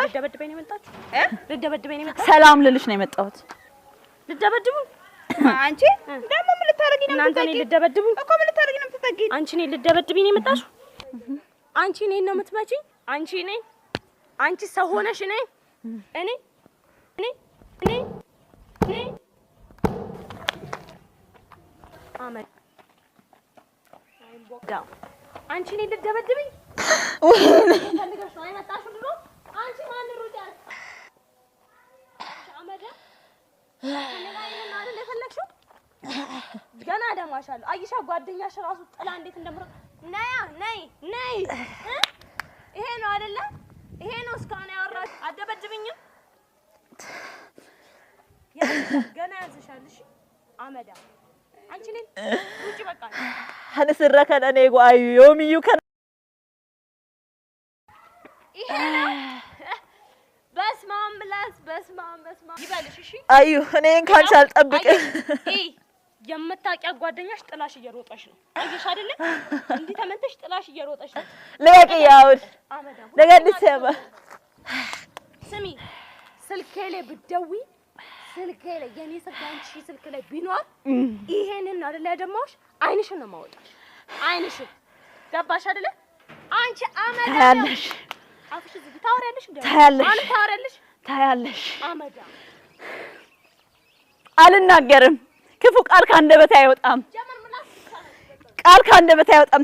ልደበድበኝ ነው የመጣችሁ? ልደበድበኝ ነው የመጣችሁ? ሰላም ልልሽ ነው የመጣሁት። ልደበድቡ? አንቺ ደግሞ ምን ልታረጊ ነው? እናንተ እኔን ልደበድቡ እኮ ምን ልታረጊ ነው የምትጠጊ? አንቺ እኔን ልደበድብኝ ነው የመጣችሁ? አንቺ እኔን ነው የምትመጪኝ? አንቺ እኔን አንቺ ሰው ሆነሽ እኔ አመድ አይቦዳው አንቺ እኔን ልደበድብኝ? ፈልገሽ ነው የመጣሽው ድሮ? አንቺ ማን ሩጫል? አመድ ከነጋይና አይደል የፈለግሽው? ገና ደማሻለሁ። አይሻ ጓደኛሽ ራሱ ጥላ እንዴት እንደምሮጥ ነይ ይሄ ነው አይደለ? ይሄ ነው እስካሁን ያወራሽ። አደበድብኝም ገና ያዝሻል። እሺ አመዳ አንቺ ነኝ ውጪ በቃ ሀንስረከ እኔ ጓዩ ዮሚዩ ከ ይሄ ነው በስማም ብላስ በስማም ይበልሽ። እሺ አዩ እኔን ካንቺ አልጠብቅም። የምታውቂያ ጓደኛሽ ጥላሽ እየሮጠሽ ነው። አየሽ አይደለ? እንዴ ተመንተሽ ጥላሽ እየሮጠሽ ነው። ለቂ ያውል ለገድሰማ ስሚ ስልኬ ላይ ብትደውይ ስልኬ ላይ የኔ ስልክ አንቺ ስልክ ላይ ቢኖር ይሄንን አይደለ ያደማውሽ አይንሽን ነው ማውጣሽ። አይንሽን ገባሽ አይደለ? አንቺ አመዳ ታያለሽ። አፍሽ ዝግ ታወሪያለሽ እንዴ? ታያለሽ። አመዳ አልናገርም። ክፉ ቃል ካንደበቴ አይወጣም። ቃል ካንደበቴ አይወጣም።